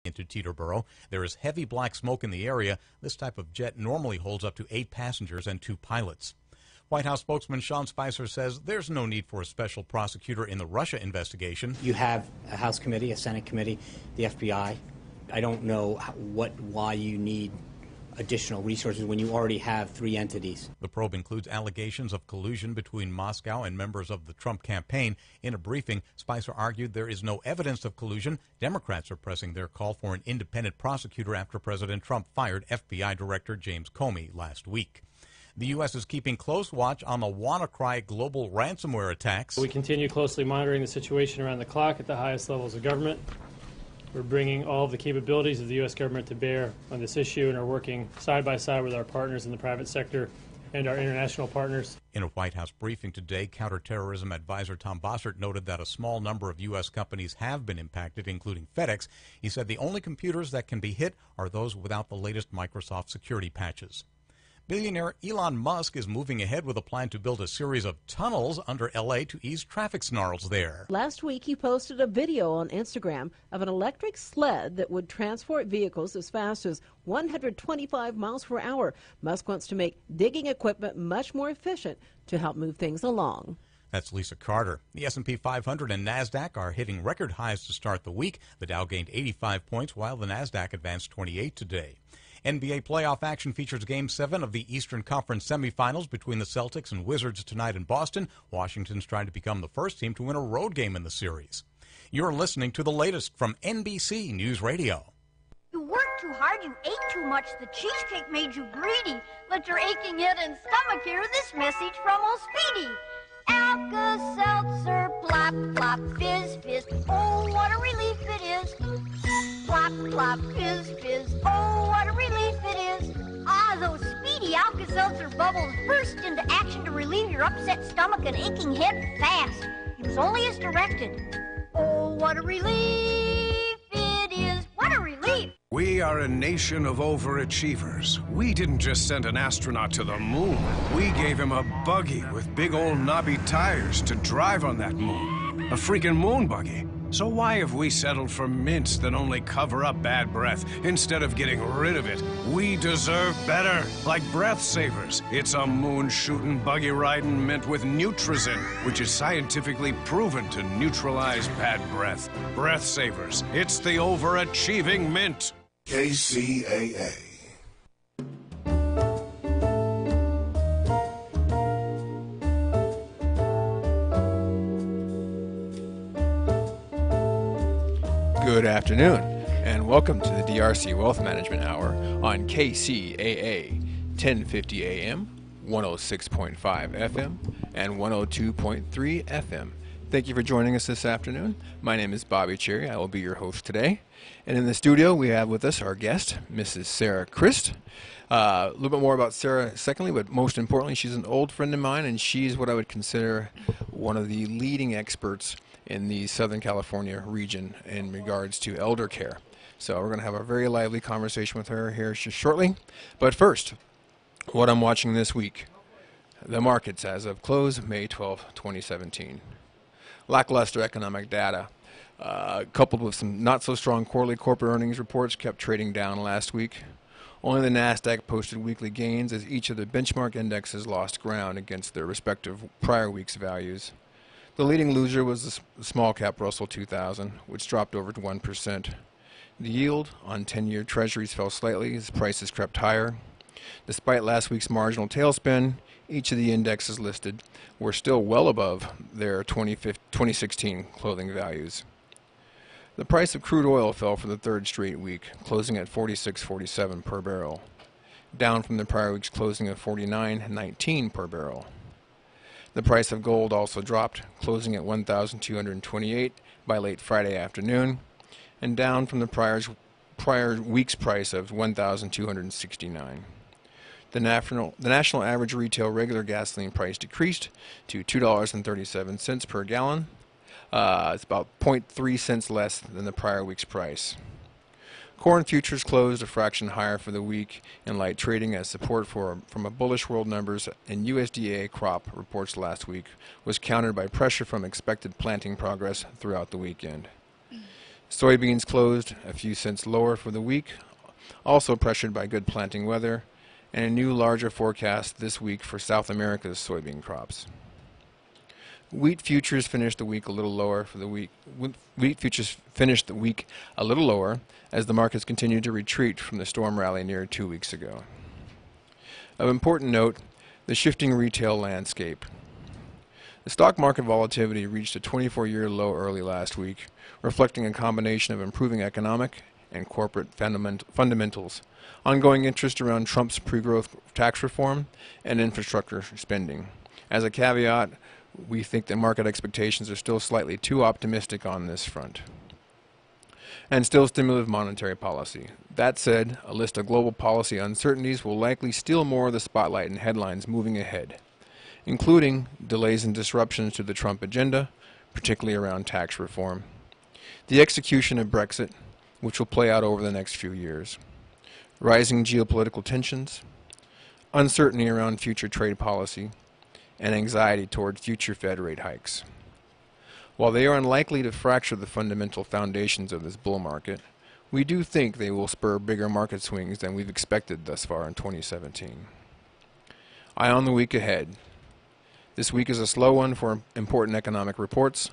into Teterboro. There is heavy black smoke in the area. This type of jet normally holds up to 8 passengers and 2 pilots. White House spokesman Sean Spicer says there's no need for a special prosecutor in the Russia investigation. You have a House committee, a Senate committee, the FBI. I don't know why you need additional resources when you already have 3 entities. The probe includes allegations of collusion between Moscow and members of the Trump campaign. In a briefing, Spicer argued there is no evidence of collusion. Democrats are pressing their call for an independent prosecutor after President Trump fired FBI Director James Comey last week. The U.S. is keeping close watch on the WannaCry global ransomware attacks. We continue closely monitoring the situation around the clock at the highest levels of government. We're bringing all of the capabilities of the U.S. government to bear on this issue and are working side by side with our partners in the private sector and our international partners. In a White House briefing today, counterterrorism advisor Tom Bossert noted that a small number of U.S. companies have been impacted, including FedEx. He said the only computers that can be hit are those without the latest Microsoft security patches. Billionaire Elon Musk is moving ahead with a plan to build a series of tunnels under L.A. to ease traffic snarls there. Last week, he posted a video on Instagram of an electric sled that would transport vehicles as fast as 125 miles per hour. Musk wants to make digging equipment much more efficient to help move things along. That's Lisa Carter. The S&P 500 and NASDAQ are hitting record highs to start the week. The Dow gained 85 points, while the NASDAQ advanced 28 today. NBA playoff action features Game 7 of the Eastern Conference semifinals between the Celtics and Wizards tonight in Boston. Washington's trying to become the first team to win a road game in the series. You're listening to the latest from NBC News Radio. You worked too hard, you ate too much, the cheesecake made you greedy. Let your aching head and stomach hear this message from old Speedy. Alka-Seltzer, plop, plop, fizz, fizz, oh, what a relief it is. Plop, plop, fizz, fizz, oh, what a relief it is. Ah, those speedy Alka-Seltzer bubbles burst into action to relieve your upset stomach and aching head fast. Use only as directed. Oh, what a relief it is. What a relief. We are a nation of overachievers. We didn't just send an astronaut to the moon. We gave him a buggy with big old knobby tires to drive on that moon. A freaking moon buggy. So why have we settled for mints that only cover up bad breath instead of getting rid of it? We deserve better, like Breath Savers. It's a moon-shooting, buggy-riding mint with Nutrizin, which is scientifically proven to neutralize bad breath. Breath Savers. It's the overachieving mint. KCAA. Good afternoon, and welcome to the DRC Wealth Management Hour on KCAA, 1050 AM, 106.5 FM, and 102.3 FM. Thank you for joining us this afternoon. My name is Bobby Cherry. I will be your host today. And in the studio, we have with us our guest, Mrs. Sarah Christ. A little bit more about Sarah secondly, but most importantly, she's an old friend of mine, and she's what I would consider one of the leading experts in the Southern California region in regards to elder care. So we're going to have a very lively conversation with her here shortly. But first, what I'm watching this week, the markets as of close May 12, 2017. Lackluster economic data, coupled with some not-so-strong quarterly corporate earnings reports, kept trading down last week. Only the NASDAQ posted weekly gains as each of the benchmark indexes lost ground against their respective prior week's values. The leading loser was the small-cap Russell 2000, which dropped over 1%. The yield on 10-year treasuries fell slightly as prices crept higher. Despite last week's marginal tailspin, each of the indexes listed were still well above their 2016 closing values. The price of crude oil fell for the third straight week, closing at $46.47 per barrel, down from the prior week's closing of $49.19 per barrel. The price of gold also dropped, closing at $1,228 by late Friday afternoon, and down from the prior week's price of $1,269. The national average retail regular gasoline price decreased to $2.37 per gallon. It's about 0.3 cents less than the prior week's price. Corn futures closed a fraction higher for the week in light trading as support from a bullish world numbers and USDA crop reports last week was countered by pressure from expected planting progress throughout the weekend. Soybeans closed a few cents lower for the week, also pressured by good planting weather, and a new larger forecast this week for South America's soybean crops. Wheat futures finished the week a little lower for the week. Wheat futures finished the week a little lower as the markets continued to retreat from the storm rally near 2 weeks ago. Of important note, the shifting retail landscape. The stock market volatility reached a 24-year low early last week, reflecting a combination of improving economic and corporate fundamentals, ongoing interest around Trump's pre-growth tax reform, and infrastructure spending. As a caveat, we think that market expectations are still slightly too optimistic on this front. And still stimulative monetary policy. That said, a list of global policy uncertainties will likely steal more of the spotlight in headlines moving ahead, including delays and disruptions to the Trump agenda, particularly around tax reform, the execution of Brexit, which will play out over the next few years, rising geopolitical tensions, uncertainty around future trade policy, and anxiety toward future Fed rate hikes. While they are unlikely to fracture the fundamental foundations of this bull market, we do think they will spur bigger market swings than we've expected thus far in 2017. Eye on the week ahead. This week is a slow one for important economic reports.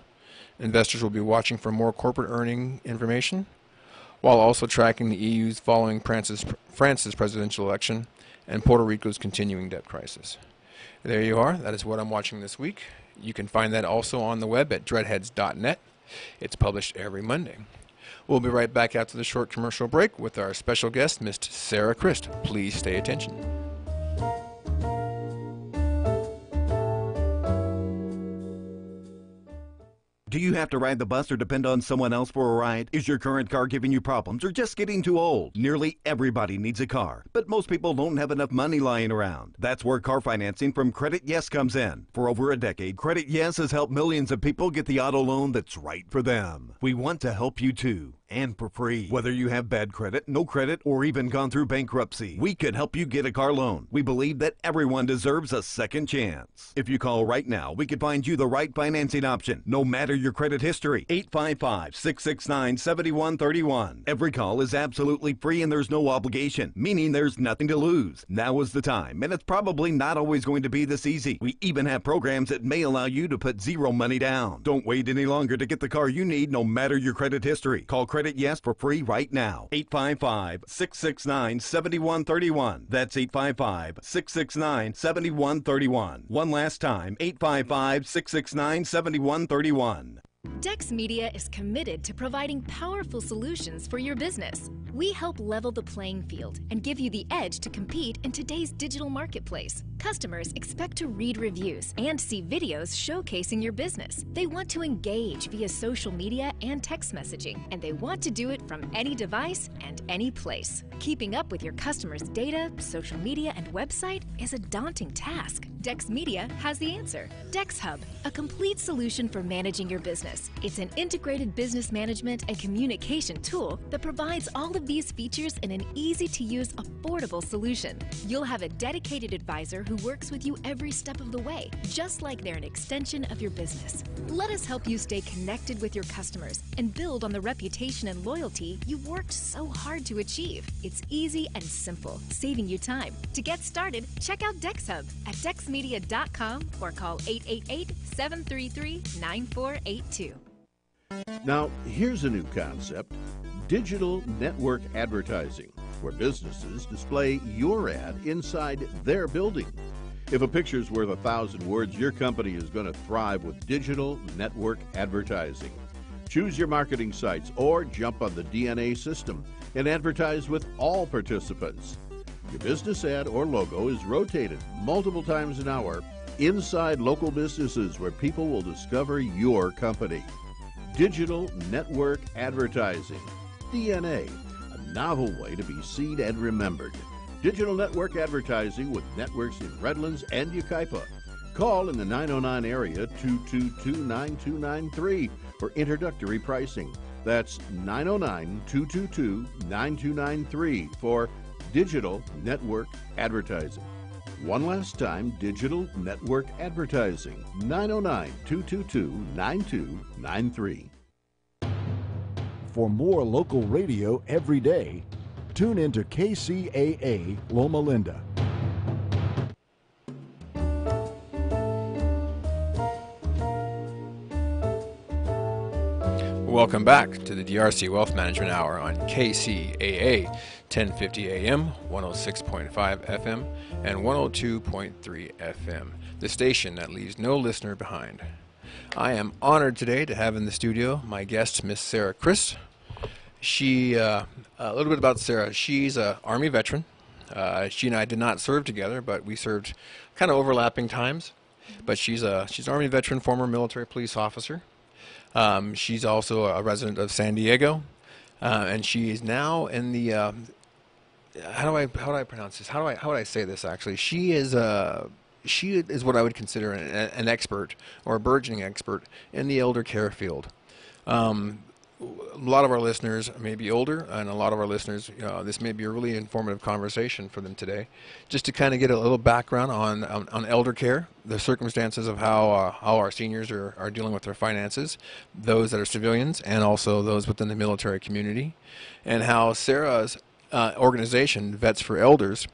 Investors will be watching for more corporate earning information, while also tracking the EU's following France's presidential election and Puerto Rico's continuing debt crisis. There you are. That is what I'm watching this week. You can find that also on the web at dreadheads.net. It's published every Monday. We'll be right back after the short commercial break with our special guest, Ms. Sarah Christ. Please stay attention. Do you have to ride the bus or depend on someone else for a ride? Is your current car giving you problems or just getting too old? Nearly everybody needs a car, but most people don't have enough money lying around. That's where car financing from Credit Yes comes in. For over a decade, Credit Yes has helped millions of people get the auto loan that's right for them. We want to help you too, and for free. Whether you have bad credit, no credit, or even gone through bankruptcy, we could help you get a car loan. We believe that everyone deserves a second chance. If you call right now, we could find you the right financing option, no matter your credit history. 855-669-7131. Every call is absolutely free and there's no obligation, meaning there's nothing to lose. Now is the time, and it's probably not always going to be this easy. We even have programs that may allow you to put zero money down. Don't wait any longer to get the car you need, no matter your credit history. Call Credit Yes for free right now. 855-669-7131. That's 855-669-7131. One last time, 855-669-7131. Dex Media is committed to providing powerful solutions for your business. We help level the playing field and give you the edge to compete in today's digital marketplace. Customers expect to read reviews and see videos showcasing your business. They want to engage via social media and text messaging, and they want to do it from any device and any place. Keeping up with your customers' data, social media, and website is a daunting task. Dex Media has the answer. Dex Hub, a complete solution for managing your business. It's an integrated business management and communication tool that provides all of these features in an easy-to-use, affordable solution. You'll have a dedicated advisor who works with you every step of the way, just like they're an extension of your business. Let us help you stay connected with your customers and build on the reputation and loyalty you've worked so hard to achieve. It's easy and simple, saving you time. To get started, check out Dex Hub at dexmedia.com or call 888-733-9482. Now, here's a new concept: digital network advertising, where businesses display your ad inside their building. If a picture's worth 1,000 words, your company is going to thrive with digital network advertising. Choose your marketing sites or jump on the DNA system and advertise with all participants. Your business ad or logo is rotated multiple times an hour inside local businesses where people will discover your company. Digital network advertising, DNA, a novel way to be seen and remembered. Digital network advertising with networks in Redlands and Yucaipa. Call in the 909 area 222-9293 for introductory pricing. That's 909-222-9293 for digital network advertising. One last time, digital network advertising, 909-222-9293. For more local radio every day, tune into KCAA Loma Linda. Welcome back to the DRC Wealth Management Hour on KCAA 1050 AM, 106.5 FM, and 102.3 FM, the station that leaves no listener behind. I am honored today to have in the studio my guest, Miss Sarah Christ. She, a little bit about Sarah. She's an Army veteran. She and I did not serve together, but we served kind of overlapping times. But she's an Army veteran, former military police officer. She's also a resident of San Diego, and she is now in the. How do I pronounce this? How would I say this? Actually, she is what I would consider an expert or a burgeoning expert in the elder care field. A lot of our listeners may be older, and a lot of our listeners, this may be a really informative conversation for them today, just to kind of get a little background on elder care, the circumstances of how our seniors are dealing with their finances, those that are civilians, and also those within the military community, and how Sarah's organization, Vets for Elders,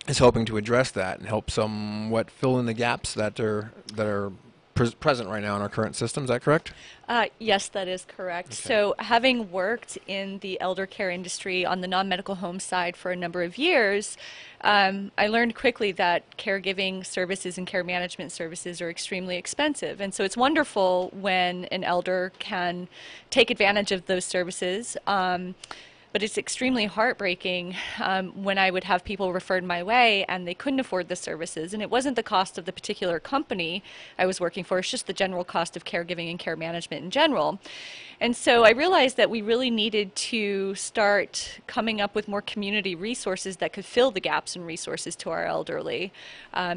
is helping to address that and help somewhat fill in the gaps that are present right now in our current system. Is that correct? Yes, that is correct. Okay. So having worked in the elder care industry on the non-medical home side for a number of years, I learned quickly that caregiving services and care management services are extremely expensive. And so it's wonderful when an elder can take advantage of those services. But it's extremely heartbreaking when I would have people referred my way and they couldn't afford the services. And it wasn't the cost of the particular company I was working for, it's just the general cost of caregiving and care management in general. And so I realized that we really needed to start coming up with more community resources that could fill the gaps in resources to our elderly.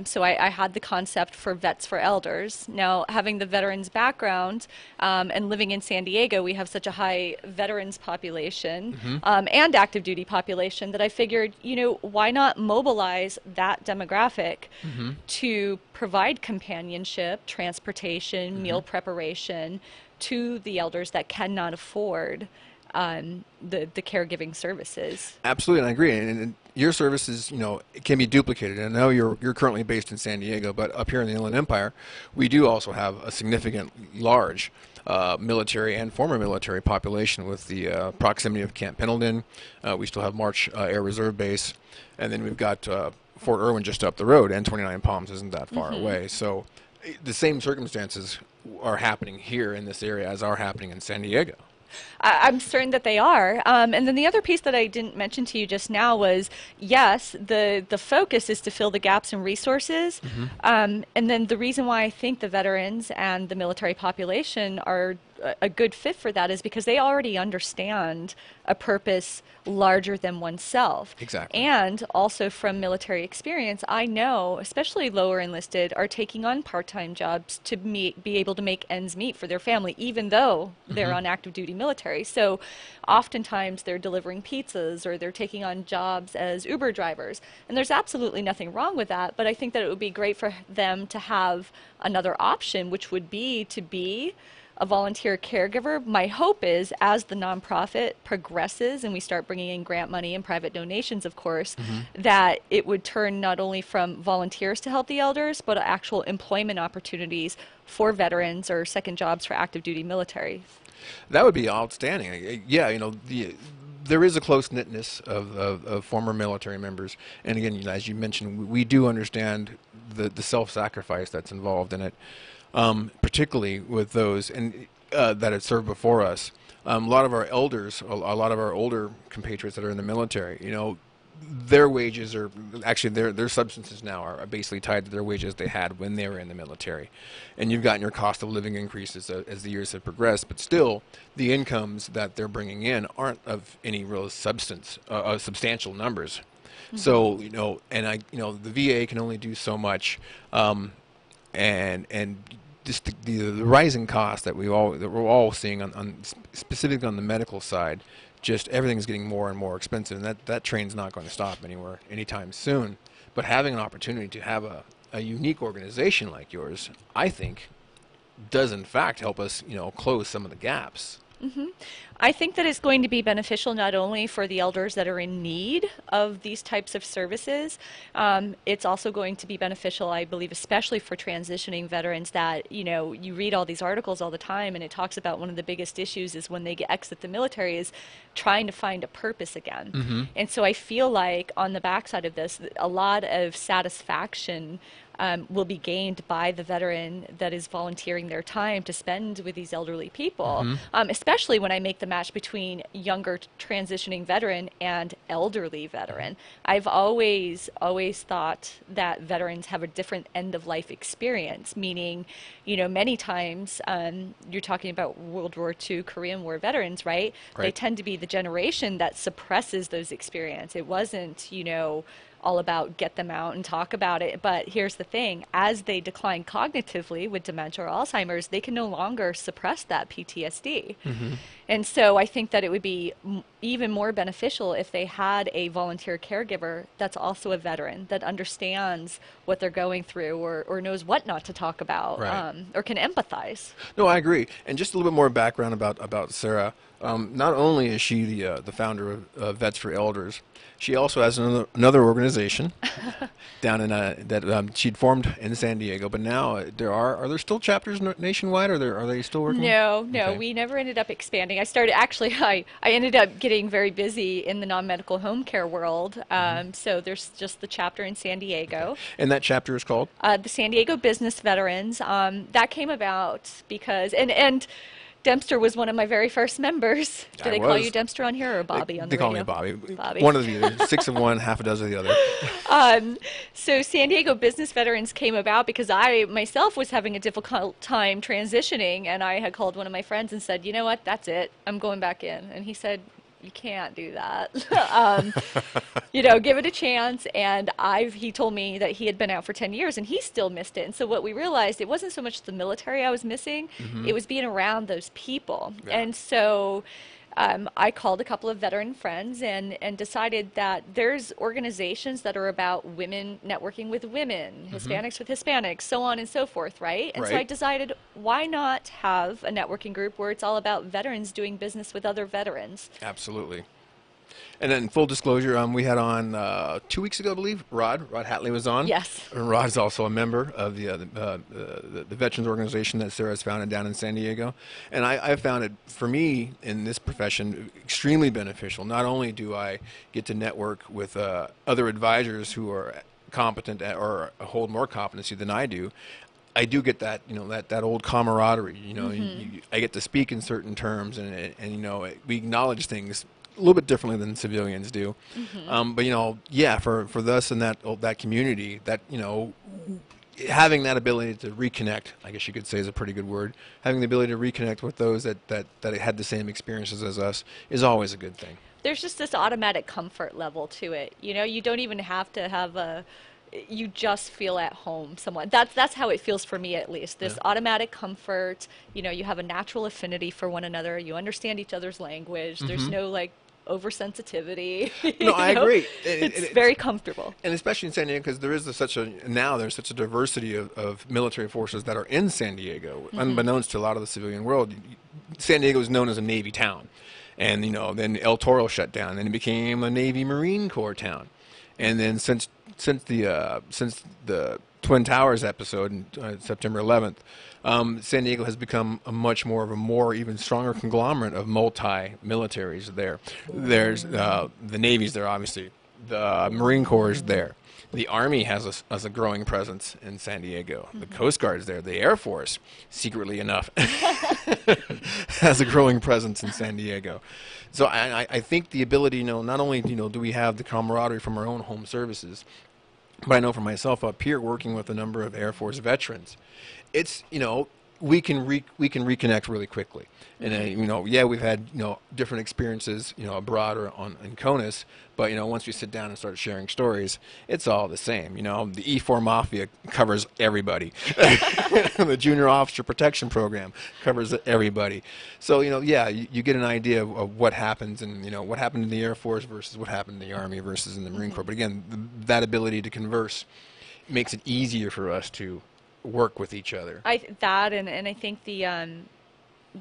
So I had the concept for Vets for Elders. Now, having the veterans background and living in San Diego, we have such a high veterans population and active duty population that I figured, why not mobilize that demographic to provide companionship, transportation, meal preparation to the elders that cannot afford the caregiving services. Absolutely, and I agree. And your services, it can be duplicated. And I know you're currently based in San Diego, but up here in the Inland Empire, we do also have a significant, large military and former military population with the proximity of Camp Pendleton. We still have March Air Reserve Base, and then we've got Fort Irwin just up the road, and 29 Palms isn't that far away. So the same circumstances are happening here in this area as are happening in San Diego. I'm certain that they are. And then the other piece that I didn't mention to you just now was, yes, the focus is to fill the gaps in resources. And then the reason why I think the veterans and the military population are a good fit for that is because they already understand a purpose larger than oneself. Exactly. And also from military experience, I know, especially lower enlisted, are taking on part-time jobs to be able to make ends meet for their family, even though they're on active duty military. So oftentimes they're delivering pizzas or they're taking on jobs as Uber drivers. And there's absolutely nothing wrong with that, but I think that it would be great for them to have another option, which would be to be a volunteer caregiver. My hope is as the nonprofit progresses and we start bringing in grant money and private donations, of course, that it would turn not only from volunteers to help the elders, but actual employment opportunities for veterans or second jobs for active duty military. That would be outstanding. Yeah, there is a close-knitness of former military members. And again, as you mentioned, we do understand the self-sacrifice that's involved in it. Particularly with those that had served before us. A lot of our elders, a lot of our older compatriots that are in the military, their wages are actually their substances now are basically tied to their wages they had when they were in the military. And you've gotten your cost of living increases as the years have progressed, but still the incomes that they're bringing in aren't of any real substantial numbers. So, and the VA can only do so much, and just the rising cost that we're all seeing on specifically on the medical side, just everything's getting more and more expensive, and that train's not going to stop anytime soon. But having an opportunity to have a unique organization like yours, I think, does in fact help us close some of the gaps. I think that it's going to be beneficial not only for the elders that are in need of these types of services, it's also going to be beneficial, I believe, especially for transitioning veterans that, you read all these articles all the time, and it talks about one of the biggest issues is when they exit the military is trying to find a purpose again. And so I feel like on the backside of this, a lot of satisfaction will be gained by the veteran that is volunteering their time to spend with these elderly people, especially when I make the match between younger transitioning veteran and elderly veteran. I've always thought that veterans have a different end-of-life experience, meaning, many times you're talking about World War II, Korean War veterans, right? They tend to be the generation that suppresses those experiences. It wasn't, all about get them out and talk about it. But here's the thing, as they decline cognitively with dementia or Alzheimer's, they can no longer suppress that PTSD. And so I think that it would be even more beneficial if they had a volunteer caregiver that's also a veteran, that understands what they're going through or knows what not to talk about, or can empathize. No, I agree. And just a little bit more background about Sarah. Not only is she the founder of Vets for Elders, she also has another organization down in that she'd formed in San Diego. But now are there still chapters nationwide? Are they still working? No, Okay. we never ended up expanding. I ended up getting very busy in the non-medical home care world. So there's just the chapter in San Diego. Okay. And that chapter is called? The San Diego Business Veterans. That came about because, and Dempster was one of my very first members. Do they call you Dempster on here or Bobby on the radio? They call me Bobby. Bobby. One of the other. 6 of one, half a dozen of the other. So San Diego Business Veterans came about because I myself was having a difficult time transitioning, and I had called one of my friends and said, you know what, that's it. I'm going back in. And he said, you can't do that. Give it a chance. And he told me that he had been out for 10 years and he still missed it. And so what we realized, it wasn't so much the military I was missing, it was being around those people. Yeah. And so I called a couple of veteran friends and decided that there's organizations that are about women networking with women, Hispanics with Hispanics, so on and so forth, right? And so I decided, why not have a networking group where it's all about veterans doing business with other veterans? Absolutely. And then full disclosure, we had on 2 weeks ago, I believe, Rod Hatley was on. Yes. And Rod is also a member of the veterans organization that Sarah's founded down in San Diego. And I found it, for me, in this profession, extremely beneficial. Not only do I get to network with other advisors who are competent or hold more competency than I do get that, that old camaraderie. I get to speak in certain terms, and we acknowledge things a little bit differently than civilians do. But for us in that community, that having that ability to reconnect, I guess you could say is a pretty good word, having the ability to reconnect with those that had the same experiences as us is always a good thing. There's just this automatic comfort level to it. You don't even have to have you just feel at home somewhat. That's how it feels for me, at least. This automatic comfort, you have a natural affinity for one another. You understand each other's language. There's no oversensitivity. No, I agree. It's very comfortable. And especially in San Diego, because there's such a diversity of military forces that are in San Diego. Unbeknownst to a lot of the civilian world, San Diego is known as a Navy town. And, then El Toro shut down, and it became a Navy Marine Corps town. And then since the Twin Towers episode on September 11th, San Diego has become a much more even stronger conglomerate of multi-militaries there. There's the Navy's there, obviously. The Marine Corps is there. The Army has a growing presence in San Diego. The Coast Guard's there. The Air Force, secretly enough, has a growing presence in San Diego. So I think the ability, not only do we have the camaraderie from our own home services, but I know for myself up here working with a number of Air Force veterans, it's we can reconnect really quickly. And we've had different experiences abroad or in CONUS, but once we sit down and start sharing stories, it's all the same. The E4 Mafia covers everybody. The Junior Officer Protection Program covers everybody. So you get an idea of what happens, and what happened in the Air Force versus what happened in the Army versus in the Marine Corps. But again, that ability to converse makes it easier for us to work with each other. And I think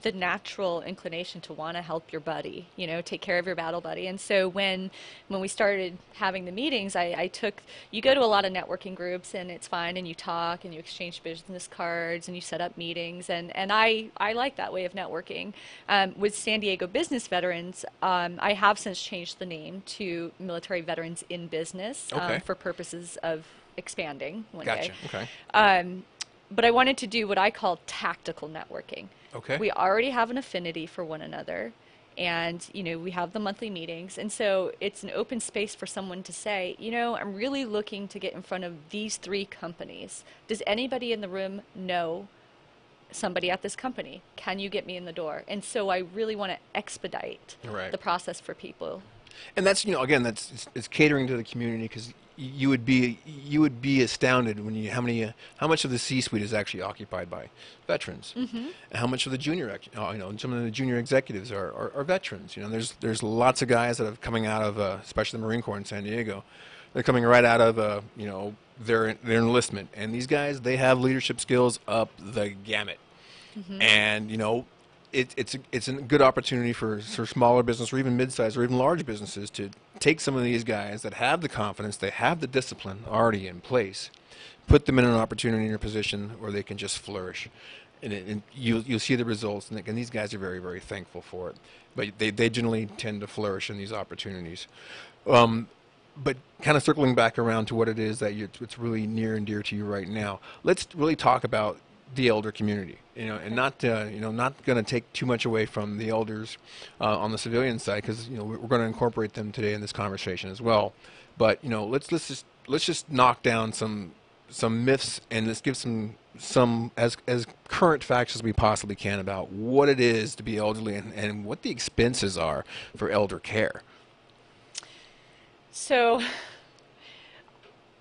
the natural inclination to want to help your buddy, you know, take care of your battle buddy. And so when we started having the meetings, you go to a lot of networking groups, and it's fine, and you talk and you exchange business cards and you set up meetings, and I like that way of networking. With San Diego Business Veterans, I have since changed the name to Military Veterans in Business for purposes of expanding one day. Okay. But I wanted to do what I call tactical networking. Okay. We already have an affinity for one another, and, you know, we have the monthly meetings, and so it's an open space for someone to say, you know, I'm really looking to get in front of these 3 companies. Does anybody in the room know somebody at this company? Can you get me in the door? And so I really want to expedite the process for people. And that's, you know, again, it's catering to the community, because you would be astounded when how much of the C-suite is actually occupied by veterans, and how much of the junior, you know, some of the junior executives are veterans. You know, there's lots of guys that are coming out of, especially the Marine Corps in San Diego, they're coming right out of, you know, their enlistment, and these guys, they have leadership skills up the gamut, and, you know, it's a good opportunity for smaller business, or even mid-sized, or even large businesses, to take some of these guys that have the confidence, they have the discipline already in place, put them in an opportunity or position where they can just flourish, and you'll see the results. And these guys are very, very thankful for it. But they generally tend to flourish in these opportunities. But kind of circling back around to what it is that it's really near and dear to you right now, let's really talk about the elder community, you know, and not going to take too much away from the elders on the civilian side, because, you know, we're going to incorporate them today in this conversation as well. But, you know, let's just knock down some myths, and let's give some as current facts as we possibly can about what it is to be elderly, and what the expenses are for elder care. So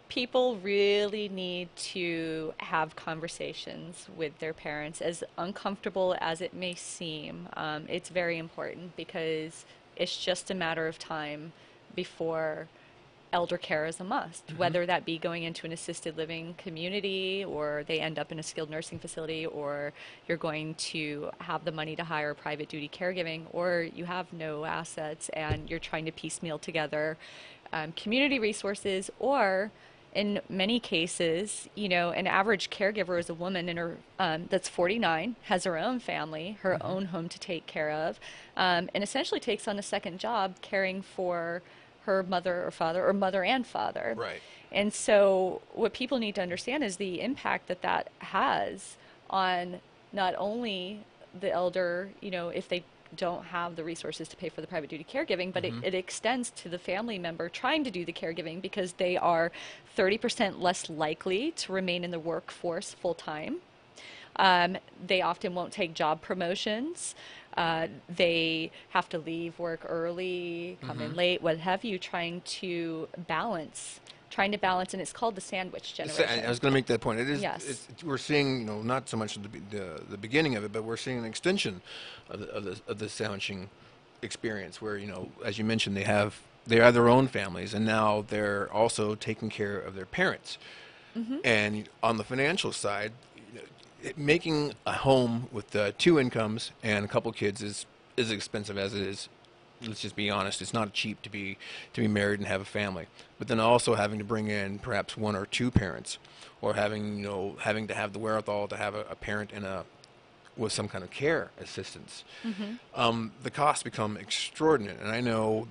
people really need to have conversations with their parents, as uncomfortable as it may seem. It's very important, because it's just a matter of time before elder care is a must, whether that be going into an assisted living community, or they end up in a skilled nursing facility, or you're going to have the money to hire private duty caregiving, or you have no assets and you're trying to piecemeal together community resources, or in many cases, you know, an average caregiver is a woman in her that's 49, has her own family, her own home to take care of, and essentially takes on a second job caring for her mother or father, or mother and father. Right. And so what people need to understand is the impact that has on not only the elder, you know, if they don't have the resources to pay for the private duty caregiving, but it extends to the family member trying to do the caregiving, because they are 30% less likely to remain in the workforce full time. They often won't take job promotions. They have to leave work early, come in late, what have you, trying to balance, and it's called the sandwich generation. I was going to make that point. It is. Yes. We're seeing, you know, not so much the beginning of it, but we're seeing an extension of the sandwiching experience, where, you know, as you mentioned, they have their own families, and now they're also taking care of their parents. And on the financial side, you know, making a home with 2 incomes and a couple kids is expensive as it is. Let's just be honest. It's not cheap to be married and have a family. But then also having to bring in perhaps 1 or 2 parents, or having to have the wherewithal to have a parent with some kind of care assistance. The costs become extraordinary, and I know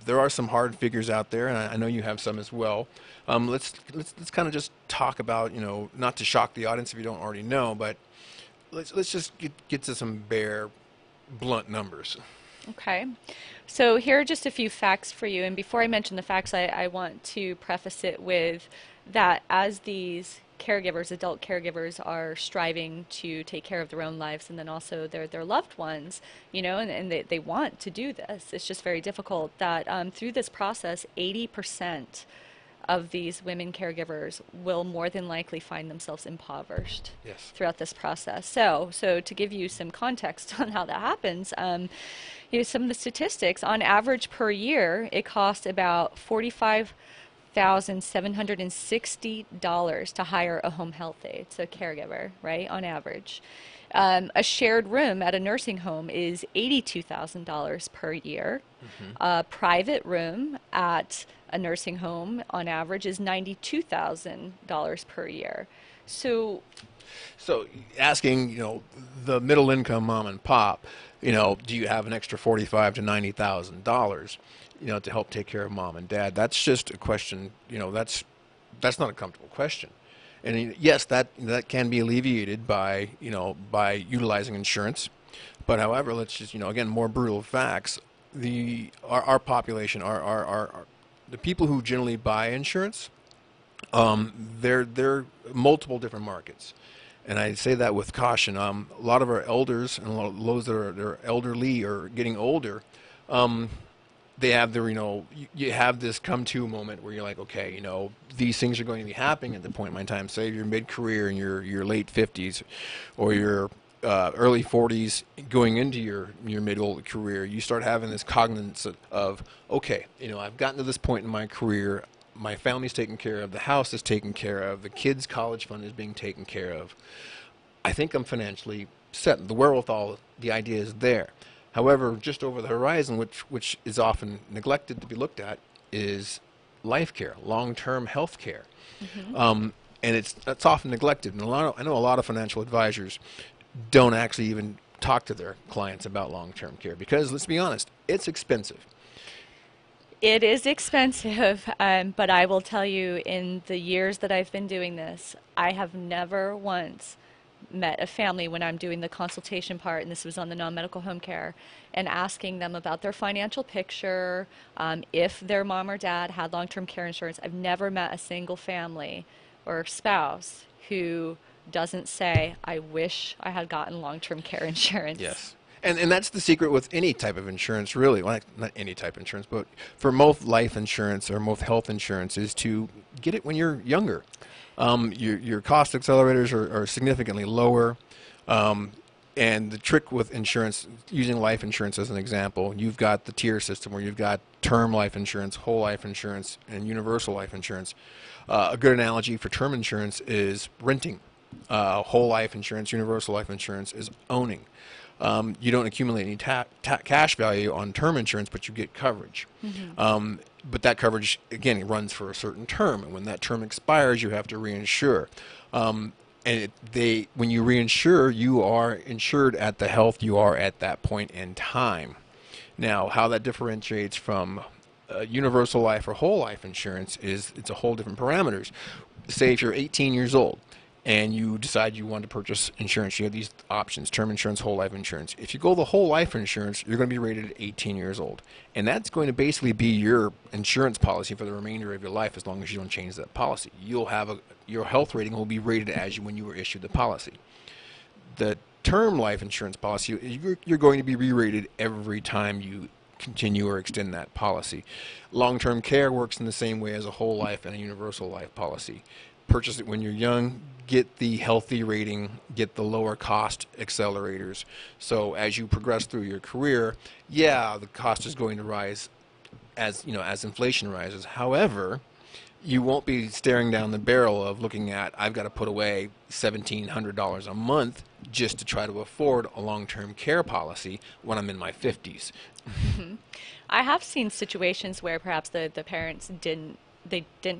there are some hard figures out there, and I know you have some as well. Let's kind of just talk about, you know, not to shock the audience if you don't already know, but let's just get to some bare, blunt numbers. Okay. So here are just a few facts for you. And before I mention the facts, I want to preface it with that as these caregivers, adult caregivers, are striving to take care of their own lives and then also their loved ones, you know, and they want to do this. It's just very difficult that through this process, 80% of these women caregivers will more than likely find themselves impoverished throughout this process. So to give you some context on how that happens, you know, some of the statistics, on average per year, it costs about $45,760 to hire a home health aide, so a caregiver, right, on average. A shared room at a nursing home is $82,000 per year. A private room at a nursing home on average is $92,000 per year. So asking, the middle income mom and pop, do you have an extra $45,000 to $90,000, to help take care of mom and dad? That's just a question, that's not a comfortable question. And yes, that can be alleviated by utilizing insurance. But however, let's just, again, more brutal facts. Our population, the people who generally buy insurance, they're multiple different markets. And I say that with caution. A lot of our elders and a lot of those that are elderly or getting older, they have their, you have this come to moment where you're like, okay, these things are going to be happening at the point in my time. Say you're mid-career in your late 50s or your early 40s going into your mid-old career. You start having this cognizance of, okay, I've gotten to this point in my career. My family's taken care of. The house is taken care of. The kids' college fund is being taken care of. I think I'm financially set. The wherewithal, the idea is there. However, just over the horizon, which is often neglected to be looked at, is life care, long-term health care. And it's often neglected. And I know a lot of financial advisors don't actually even talk to their clients about long-term care because, let's be honest, it's expensive. It is expensive, but I will tell you, in the years that I've been doing this, I have never once met a family when I'm doing the consultation part, and this was on the non-medical home care, and asking them about their financial picture, if their mom or dad had long-term care insurance. I've never met a single family or spouse who doesn't say, I wish I had gotten long-term care insurance. Yes. And that's the secret with any type of insurance, really. Well, not any type of insurance, but for most life insurance or most health insurance is to get it when you're younger. Your cost accelerators are significantly lower. And the trick with insurance, using life insurance as an example, you've got the tier system where you've got term life insurance, whole life insurance, and universal life insurance. A good analogy for term insurance is renting. Whole life insurance, universal life insurance is owning. You don't accumulate any cash value on term insurance, but you get coverage. But that coverage, again, it runs for a certain term, and when that term expires, you have to reinsure. When you reinsure, you are insured at the health you are at that point in time. Now, how that differentiates from universal life or whole life insurance is it's a whole different parameters. Say if you're 18 years old, and you decide you want to purchase insurance, you have these options, term insurance, whole life insurance. If you go the whole life insurance, you're going to be rated at 18 years old. And that's going to basically be your insurance policy for the remainder of your life as long as you don't change that policy. You'll have your health rating will be rated as when you were issued the policy. The term life insurance policy, you're going to be re-rated every time you continue or extend that policy. Long-term care works in the same way as a whole life and a universal life policy. Purchase it when you're young, get the healthy rating, get the lower cost accelerators. So as you progress through your career, yeah, the cost is going to rise as inflation rises. However, you won't be staring down the barrel of looking at, I've got to put away $1,700 a month just to try to afford a long-term care policy when I'm in my 50s. I have seen situations where perhaps the parents didn't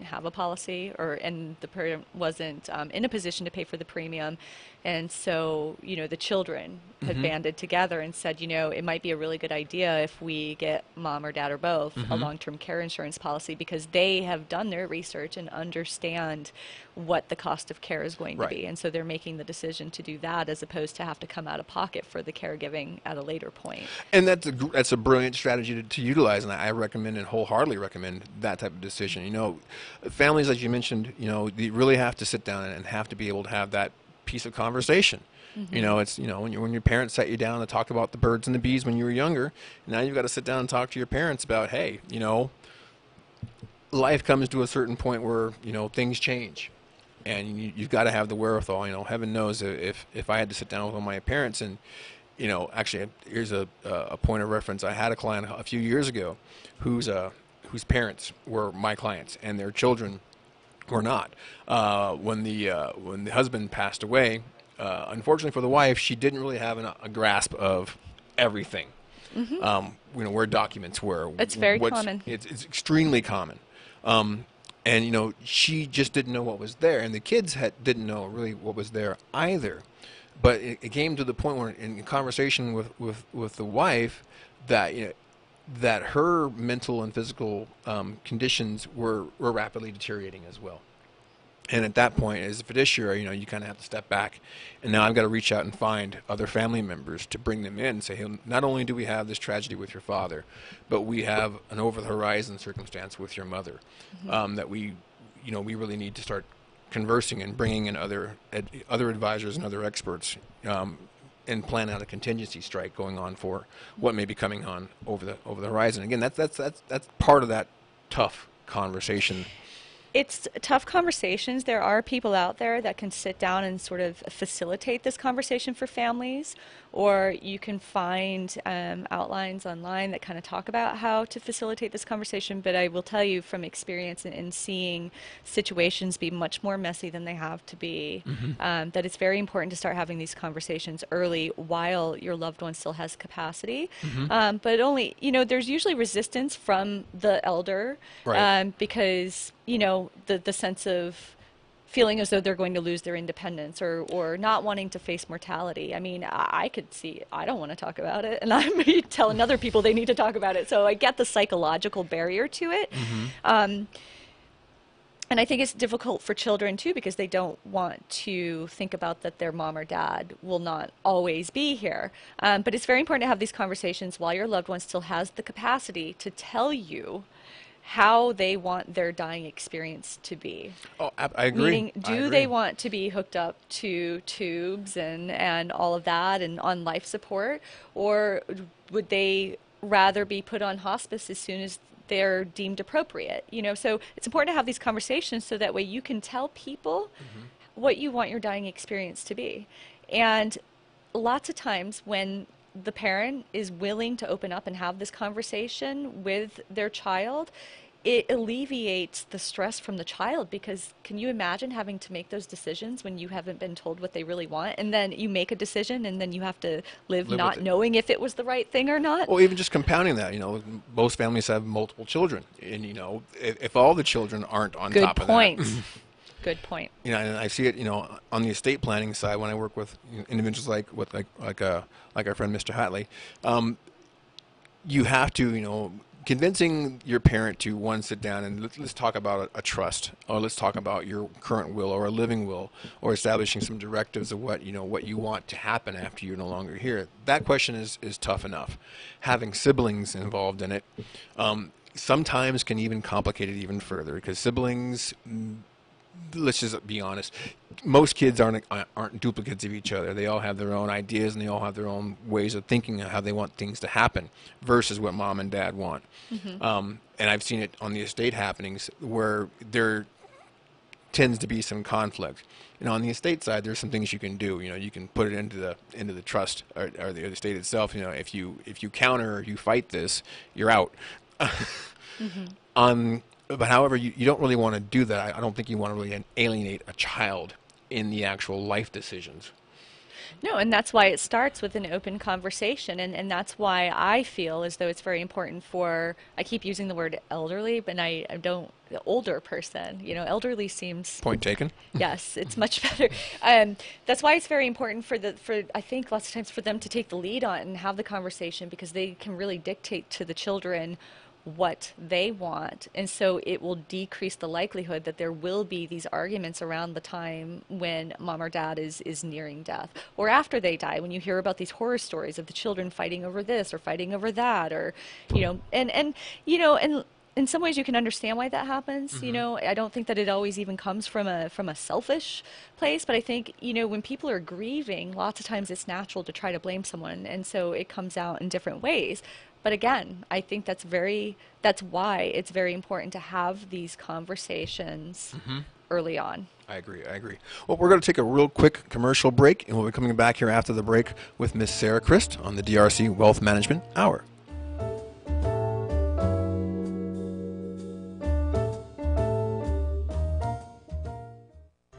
have a policy, and the parent wasn't in a position to pay for the premium, and so the children had banded together and said, it might be a really good idea if we get mom or dad or both a long-term care insurance policy, because they have done their research and understand what the cost of care is going to be, and so they're making the decision to do that as opposed to have to come out of pocket for the caregiving at a later point. And that's a brilliant strategy to utilize, and I recommend and wholeheartedly recommend that type of decision. Families, as you mentioned, they really have to sit down and have to be able to have that piece of conversation. It's when your parents sat you down to talk about the birds and the bees when you were younger. Now you've got to sit down and talk to your parents about, hey, life comes to a certain point where things change, and you've got to have the wherewithal. Heaven knows if I had to sit down with one of my parents and actually here's a point of reference. I had a client a few years ago whose parents were my clients and their children were not. When the husband passed away, unfortunately for the wife, she didn't really have a grasp of everything. Where documents were. It's very common. It's extremely common. And she just didn't know what was there, and the kids didn't know really what was there either. But it came to the point where, in conversation with the wife, that her mental and physical conditions were rapidly deteriorating as well. And at that point, as a fiduciary, you kind of have to step back. And now I've got to reach out and find other family members to bring them in and say, hey, not only do we have this tragedy with your father, but we have an over-the-horizon circumstance with your mother that we really need to start conversing and bringing in other advisors and other experts and plan out a contingency strike going on for what may be coming on over the horizon. Again, that's part of that tough conversation. It's tough conversations. There are people out there that can sit down and sort of facilitate this conversation for families, or you can find outlines online that kind of talk about how to facilitate this conversation. But I will tell you from experience and seeing situations be much more messy than they have to be, that it's very important to start having these conversations early while your loved one still has capacity. But only, there's usually resistance from the elder, right. Because the sense of feeling as though they're going to lose their independence or not wanting to face mortality. I mean, I could see, I don't want to talk about it, and I'm telling other people they need to talk about it. So I get the psychological barrier to it. And I think it's difficult for children, too, because they don't want to think about that their mom or dad will not always be here. But it's very important to have these conversations while your loved one still has the capacity to tell you how they want their dying experience to be. Oh, I agree. Meaning, do they want to be hooked up to tubes and all of that and on life support, or would they rather be put on hospice as soon as they're deemed appropriate? So it's important to have these conversations so that way you can tell people what you want your dying experience to be. And lots of times when the parent is willing to open up and have this conversation with their child, it alleviates the stress from the child, because can you imagine having to make those decisions when you haven't been told what they really want, and then you make a decision and then you have to live not knowing if it was the right thing or not? Well, even just compounding that, most families have multiple children, and if all the children aren't on top of that. Good point. And I see it, on the estate planning side when I work with individuals like our friend Mr. Hatley. You have to, convincing your parent to sit down and let's talk about a trust, or let's talk about your current will or a living will, or establishing some directives of what you want to happen after you're no longer here. That question is tough enough. Having siblings involved in it sometimes can even complicate it even further, because siblings, let's just be honest, most kids aren't duplicates of each other. They all have their own ideas, and they all have their own ways of thinking of how they want things to happen versus what mom and dad want. And I've seen it on the estate happenings where there tends to be some conflict. On the estate side, there's some things you can do. You can put it into the trust or the estate itself. If you counter or you fight this, you're out. But however, you don't really want to do that. I don't think you want to really alienate a child in the actual life decisions. No, and that's why it starts with an open conversation, and that's why I feel as though it's very important for, I keep using the word elderly, but I don't, the older person, elderly seems... Point taken. Yes, it's much better. That's why it's very important for I think lots of times for them to take the lead on and have the conversation, because they can really dictate to the children what they want, and so it will decrease the likelihood that there will be these arguments around the time when mom or dad is nearing death, or after they die, when you hear about these horror stories of the children fighting over this or fighting over that, or and in some ways you can understand why that happens. I don't think that it always even comes from a selfish place, but I think when people are grieving, lots of times it's natural to try to blame someone, and so it comes out in different ways. But again, I think that's why it's very important to have these conversations early on. I agree. Well, we're going to take a real quick commercial break, and we'll be coming back here after the break with Miss Sarah Christ on the DRC Wealth Management Hour.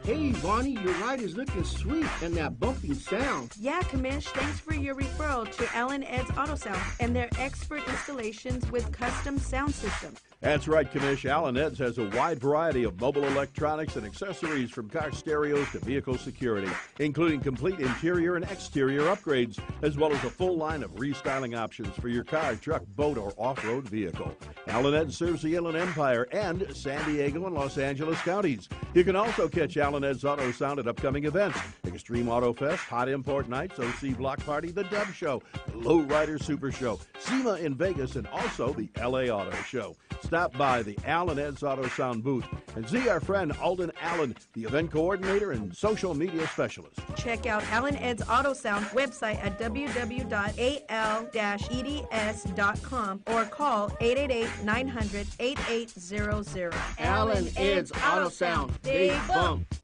Hey, Bonnie, your ride is looking sweet, and that bumping sound. Yeah, Commish, thanks for your referral to Alan Ed's Auto Sound and their expert installations with custom sound systems. That's right, Commish. Alan Ed's has a wide variety of mobile electronics and accessories from car stereos to vehicle security, including complete interior and exterior upgrades, as well as a full line of restyling options for your car, truck, boat, or off-road vehicle. Alan Ed serves the Inland Empire and San Diego and Los Angeles counties. You can also catch Alan Ed's Auto Sound at upcoming events: Extreme Auto Fest, Hot Import Nights, OC Block Party, the Dub Show, the Lowrider Super Show, SEMA in Vegas, and also the LA Auto Show. Stop by the Alan Ed's Auto Sound booth and see our friend Alden Allen, the event coordinator and social media specialist. Check out Alan Ed's Auto Sound website at www.al-eds.com or call 888-900-8800. Alan Ed's Auto Sound. Big bump.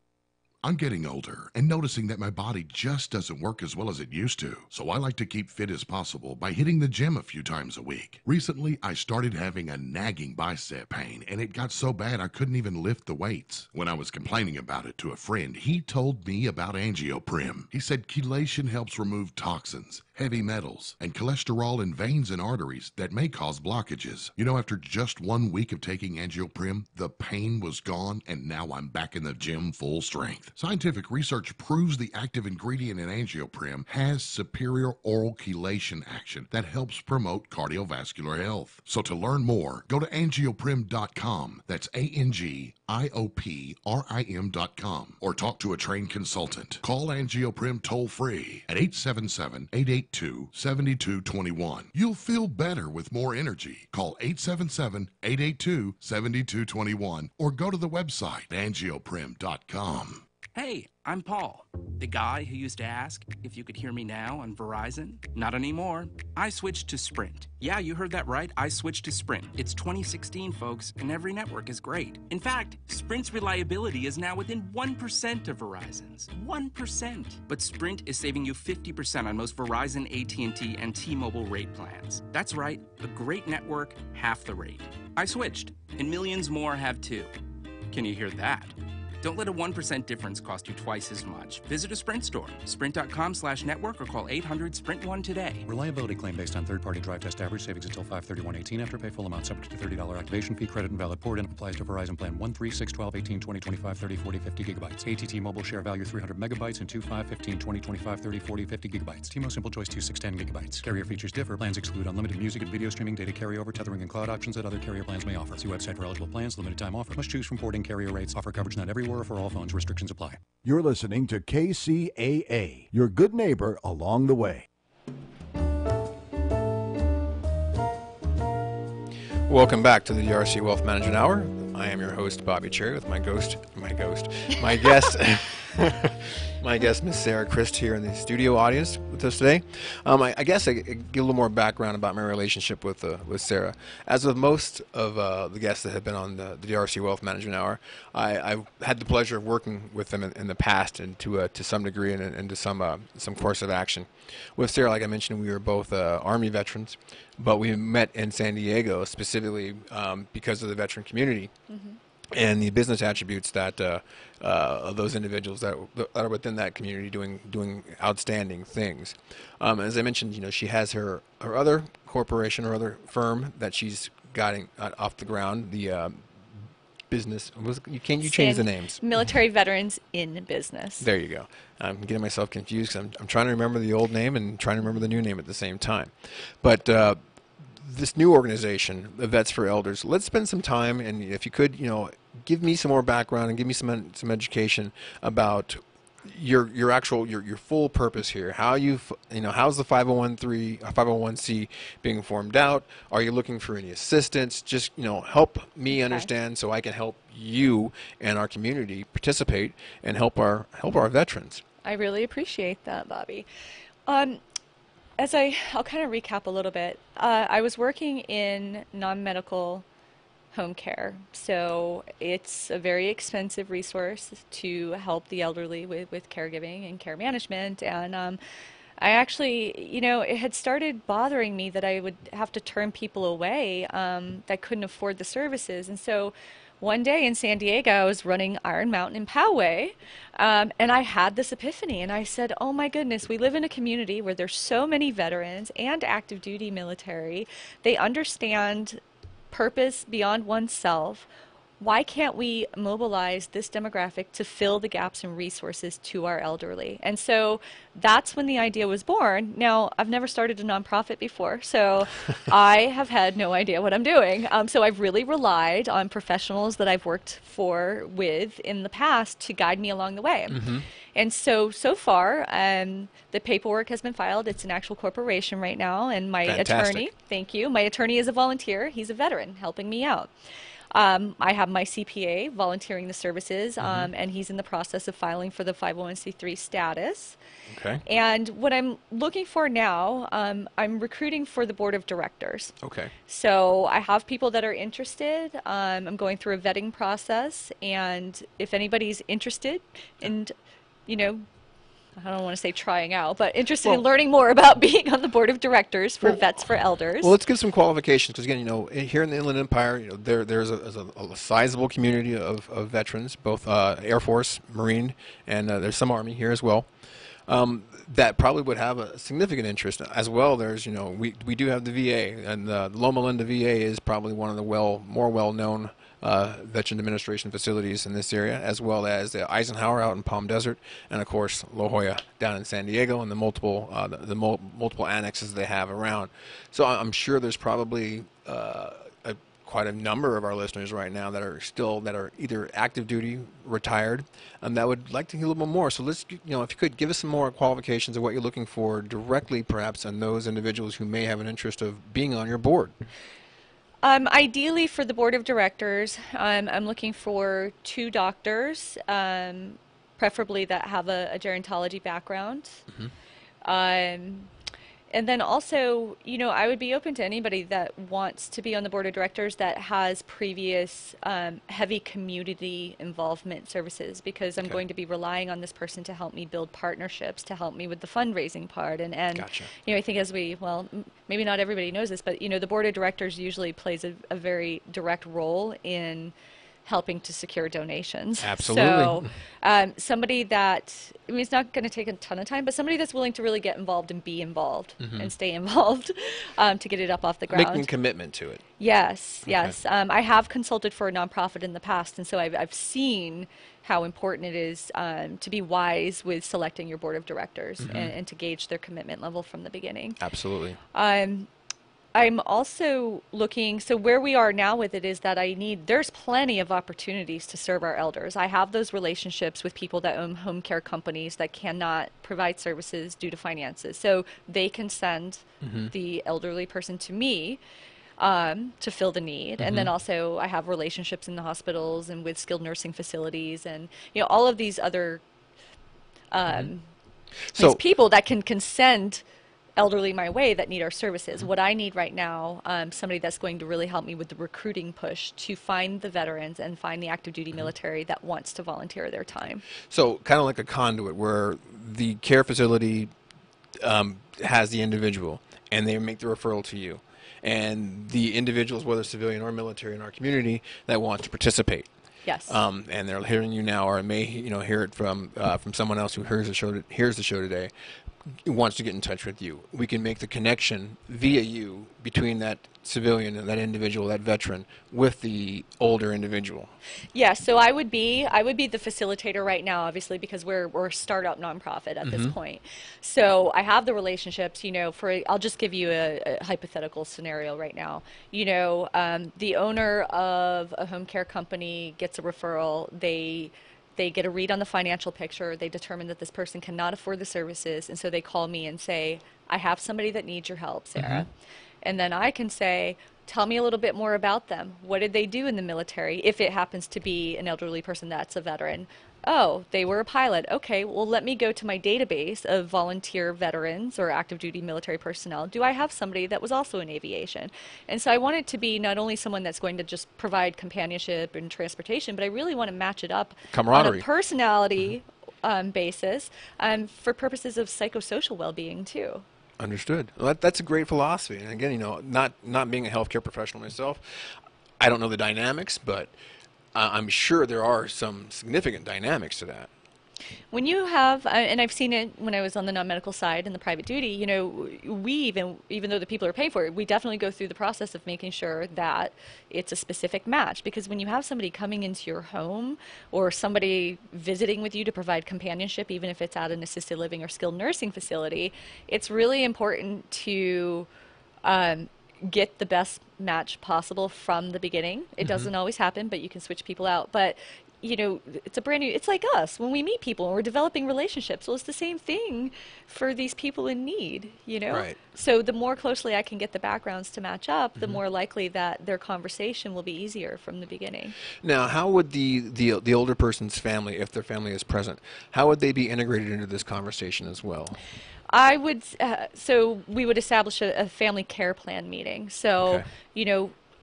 I'm getting older and noticing that my body just doesn't work as well as it used to. So I like to keep fit as possible by hitting the gym a few times a week. Recently, I started having a nagging bicep pain, and it got so bad I couldn't even lift the weights. When I was complaining about it to a friend, he told me about Angioprim. He said chelation helps remove toxins, heavy metals, and cholesterol in veins and arteries that may cause blockages. You know, after just 1 week of taking Angioprim, the pain was gone, and now I'm back in the gym full strength. Scientific research proves the active ingredient in Angioprim has superior oral chelation action that helps promote cardiovascular health. So to learn more, go to angioprim.com. That's ANGIOPRIM.com, or talk to a trained consultant. Call Angioprim toll-free at 877-882-7221. You'll feel better with more energy. Call 877-882-7221 or go to the website angioprim.com. Hey, I'm Paul, the guy who used to ask if you could hear me now on Verizon. Not anymore. I switched to Sprint. Yeah, you heard that right. I switched to Sprint. It's 2016, folks, and every network is great. In fact, Sprint's reliability is now within 1% of Verizon's. 1%. But Sprint is saving you 50% on most Verizon, AT&T, and T-Mobile rate plans. That's right, a great network, half the rate. I switched, and millions more have too. Can you hear that? Don't let a 1% difference cost you twice as much. Visit a Sprint store, sprint.com/network, or call 800-SPRINT1 today. Reliability claim based on third-party drive test average savings until 5/31/18. After pay full amount subject to $30 activation fee. Credit and valid port in. Applies to Verizon plan 1, 3, 6, 12, 18, 20, 25, 30, 40, 50 gigabytes. AT&T mobile share value 300 megabytes and 2, 5, 15, 20, 25, 30, 40, 50 gigabytes. T-Mo Simple Choice 2, 6, 10 gigabytes. Carrier features differ. Plans exclude unlimited music and video streaming, data carryover, tethering, and cloud options that other carrier plans may offer. See website for eligible plans. Limited time offer. Must choose from porting carrier rates. Offer coverage not everywhere or for all phones. Restrictions apply. You're listening to KCAA, your good neighbor along the way. Welcome back to the DRC Wealth Management Hour. I am your host, Bobby Cherry, with my guest, my guest, Miss Sarah Christ, here in the studio audience with us today. I guess I give a little more background about my relationship with Sarah. As with most of the guests that have been on the DRC Wealth Management Hour, I've had the pleasure of working with them in the past, and to some degree, and to some course of action. With Sarah, like I mentioned, we were both Army veterans, but we met in San Diego specifically because of the veteran community. Mm-hmm. And the business attributes that of those individuals that are within that community doing outstanding things. As I mentioned, she has her other corporation or other firm that she's gotten off the ground. The business you change the names. Military Veterans in Business. There you go. I'm getting myself confused because I'm trying to remember the old name and trying to remember the new name at the same time. But this new organization, the Vets for Elders, let's spend some time, and if you could, give me some more background and give me some education about your full purpose here. How how's the 501c being formed out? Are you looking for any assistance? Just help me understand so I can help you and our community participate and help our veterans. I really appreciate that, Bobby. I'll kind of recap a little bit. I was working in non-medical home care, so it's a very expensive resource to help the elderly with caregiving and care management. And I actually, it had started bothering me that I would have to turn people away that couldn't afford the services. And so one day in San Diego, I was running Iron Mountain in Poway, and I had this epiphany. And I said, oh my goodness, we live in a community where there's so many veterans and active duty military. They understand purpose beyond oneself. Why can't we mobilize this demographic to fill the gaps in resources to our elderly? And so that's when the idea was born. Now, I've never started a nonprofit before, so I have had no idea what I'm doing. So I've really relied on professionals that I've worked with in the past to guide me along the way. Mm-hmm. And so far, the paperwork has been filed. It's an actual corporation right now, and my attorney, thank you, my attorney is a volunteer. He's a veteran helping me out. I have my CPA volunteering the services, and he's in the process of filing for the 501c3 status. Okay. And what I'm looking for now, I'm recruiting for the board of directors. Okay. So I have people that are interested. I'm going through a vetting process, and if anybody's interested in, I don't want to say trying out, but interested in learning more about being on the board of directors for Vets for Elders. Well, let's give some qualifications, because again, here in the Inland Empire, there's a sizable community of veterans, both Air Force, Marine, and there's some Army here as well. That probably would have a significant interest as well. There's, we do have the VA, and the Loma Linda VA is probably one of the more well-known Veteran Administration facilities in this area, as well as the Eisenhower out in Palm Desert, and of course La Jolla down in San Diego, and the multiple annexes they have around. So I'm sure there's probably quite a number of our listeners right now that are either active duty, retired, and that would like to hear a little bit more. So let's, if you could give us some more qualifications of what you're looking for directly, perhaps, on those individuals who may have an interest of being on your board. Ideally, for the board of directors, I'm looking for 2 doctors, preferably that have a gerontology background. Mm-hmm. And then also, I would be open to anybody that wants to be on the board of directors that has previous heavy community involvement services, because I'm going to be relying on this person to help me build partnerships, to help me with the fundraising part. And Gotcha. I think maybe not everybody knows this, but, the board of directors usually plays a very direct role in helping to secure donations. Absolutely. So somebody that, it's not going to take a ton of time, but somebody that's willing to really get involved and be involved and stay involved to get it up off the ground. Making a commitment to it. Yes, yes. I have consulted for a nonprofit in the past, and so I've seen how important it is to be wise with selecting your board of directors and to gauge their commitment level from the beginning. Absolutely. I'm also looking, so where we are now with it is that there's plenty of opportunities to serve our elders. I have those relationships with people that own home care companies that cannot provide services due to finances. So they can send the elderly person to me to fill the need. And then also I have relationships in the hospitals and with skilled nursing facilities and, all of these other these people that can send elderly my way that need our services. What I need right now, somebody that's going to really help me with the recruiting push to find the veterans and find the active duty military that wants to volunteer their time. So kind of like a conduit where the care facility has the individual and they make the referral to you. And the individuals, whether civilian or military in our community, that want to participate. Yes. And they're hearing you now, or may hear it from someone else who hears the show today, wants to get in touch with you. We can make the connection via you between that civilian and that individual, that veteran, with the older individual. Yeah, so I would be the facilitator right now, obviously, because we're a startup nonprofit at this point. So I have the relationships, I'll just give you a hypothetical scenario right now. The owner of a home care company gets a referral. They get a read on the financial picture. They determine that this person cannot afford the services, and so they call me and say, I have somebody that needs your help, Sarah. And then I can say, tell me a little bit more about them. What did they do in the military? If it happens to be an elderly person that's a veteran. Oh, they were a pilot. Okay, well, let me go to my database of volunteer veterans or active duty military personnel. Do I have somebody that was also in aviation? And so I want it to be not only someone that's going to just provide companionship and transportation, but I really want to match it up camaraderie on a personality basis for purposes of psychosocial well-being too. Understood. Well, that's a great philosophy. And again, not being a healthcare professional myself, I don't know the dynamics, but I'm sure there are some significant dynamics to that. When you have, and I've seen it when I was on the non-medical side and the private duty, we even though the people are paying for it, we definitely go through the process of making sure that it's a specific match. Because when you have somebody coming into your home or somebody visiting with you to provide companionship, even if it's at an assisted living or skilled nursing facility, it's really important to get the best match possible from the beginning. It doesn't always happen, but you can switch people out. But it's a brand new, it's like us when we meet people and we're developing relationships. Well, it's the same thing for these people in need, Right. So the more closely I can get the backgrounds to match up, the more likely that their conversation will be easier from the beginning. Now, how would the older person's family, if their family is present, how would they be integrated into this conversation as well? I would, so we would establish a family care plan meeting. So,